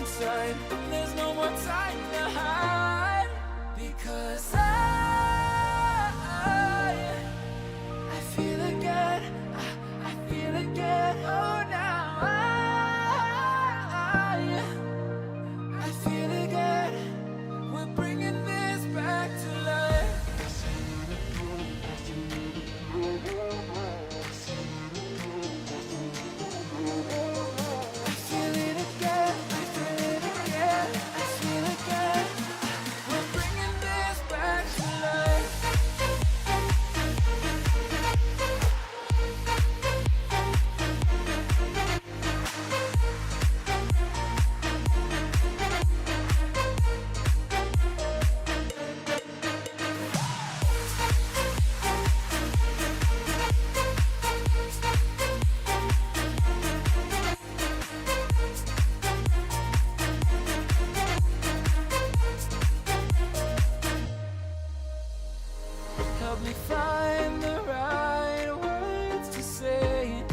inside. There's no more time to hide, because I feel again, I feel again. Oh, now I feel again. We're bringing this back to life. I feel it again, I feel it again, I feel again. We're bringing this back to life. Help me find the right words to say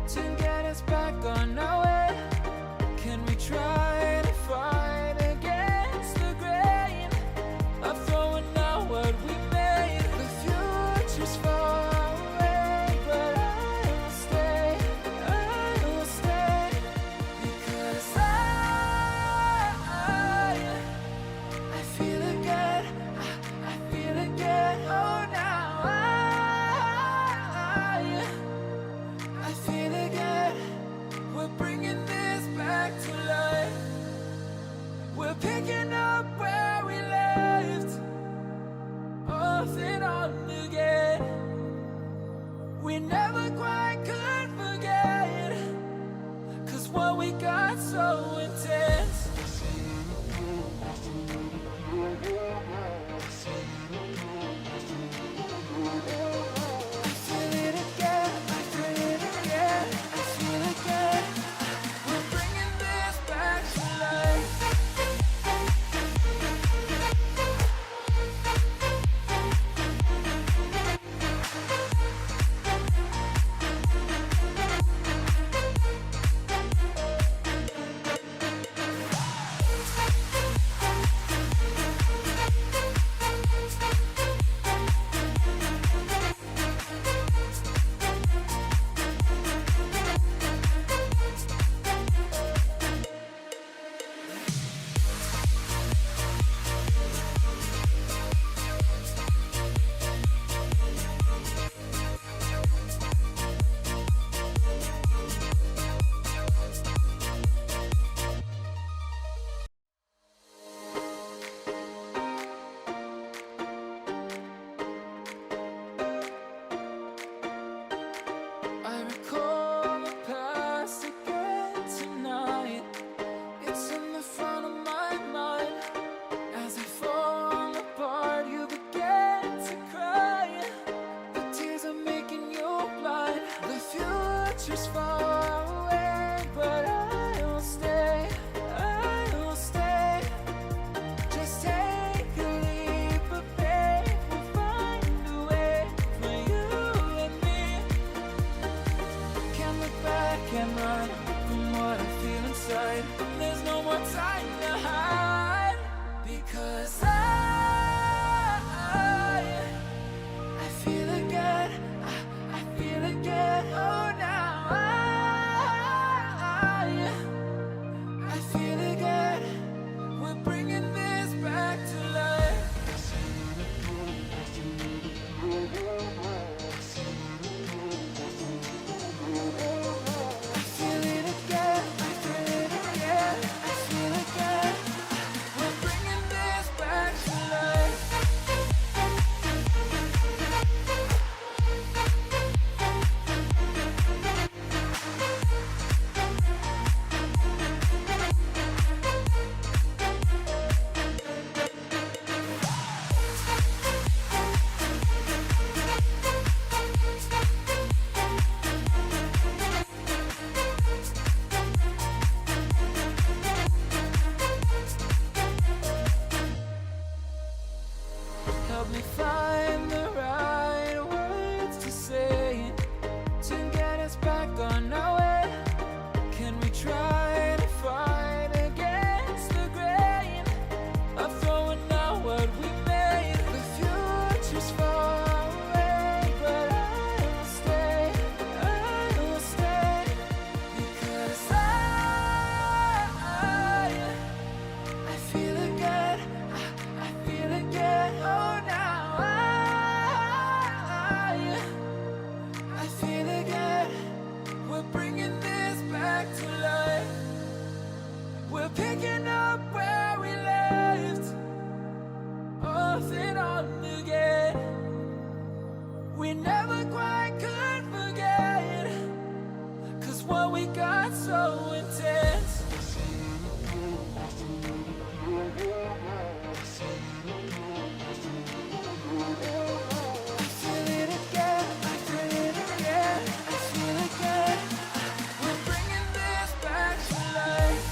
to get us back on our way. Can we try to fight against the grain of throwing out what we made? The future's far away, but I will stay, because I feel again, I feel again. Oh, now I feel again. We're bringing this back to life. We're picking up where we left off and on again. We never quite could forget, 'cause what we got so intense. I feel it again, I feel it again, I feel again. We're bringing this back to life. We're picking up where we left off and on again. We never quite could forget, 'cause what we got so intense. I feel it again, I feel it again, I feel it again. We're bringing this back to life.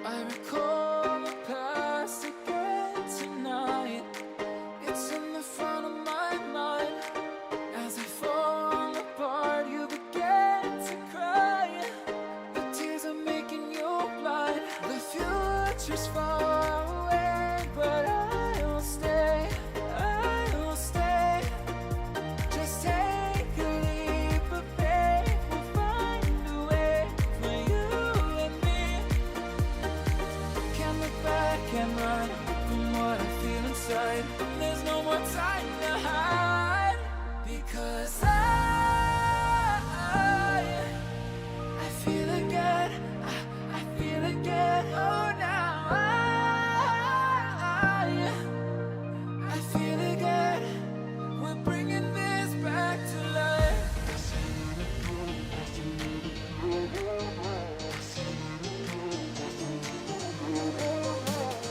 I recall the past again tonight. It's in the front of my mind. As I fall apart, you begin to cry. The tears are making you blind. The future's far away, but I'll stay. I'll stay. Just take a leap of faith. We'll find a way for you and me. Can't look back and run from what I feel inside. There's no more time to hide, because I feel again, I feel again. Oh, now I feel again. We're bringing this back to life.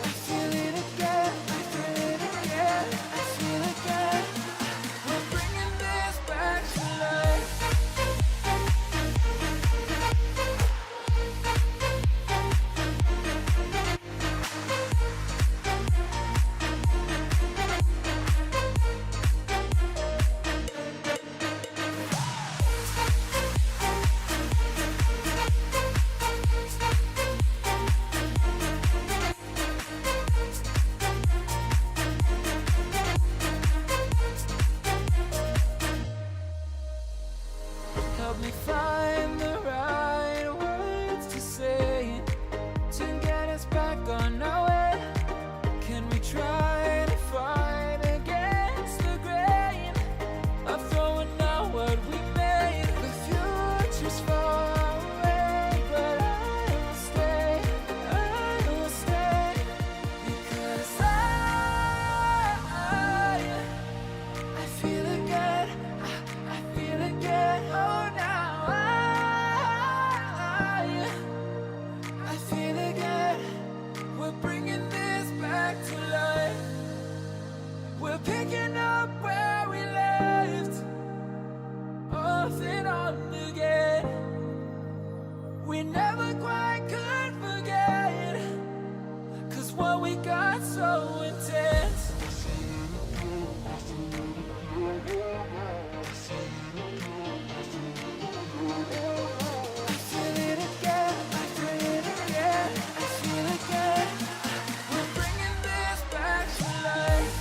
I feel it again, I feel it again, I feel again. We're bringing this back to life. Help me find the right words to say to get us back on our way. Can we try to fight against the grain of throwing out what we made? The future's far away, but I'll stay, because I feel again, I feel again. Oh, now I feel again. We're bringing this back to life. We're picking up where we left off and on again. We never quite could forget, 'cause what we got so intense. I feel it again, I feel it again, I feel again. We're bringing this back to life.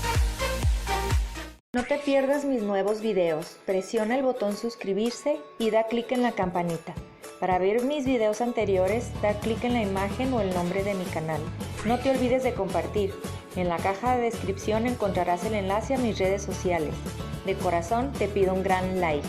No te pierdas mis nuevos videos. Presiona el botón suscribirse y da clic en la campanita. Para ver mis videos anteriores, da clic en la imagen o el nombre de mi canal. No te olvides de compartir. En la caja de descripción encontrarás el enlace a mis redes sociales. De corazón te pido un gran like.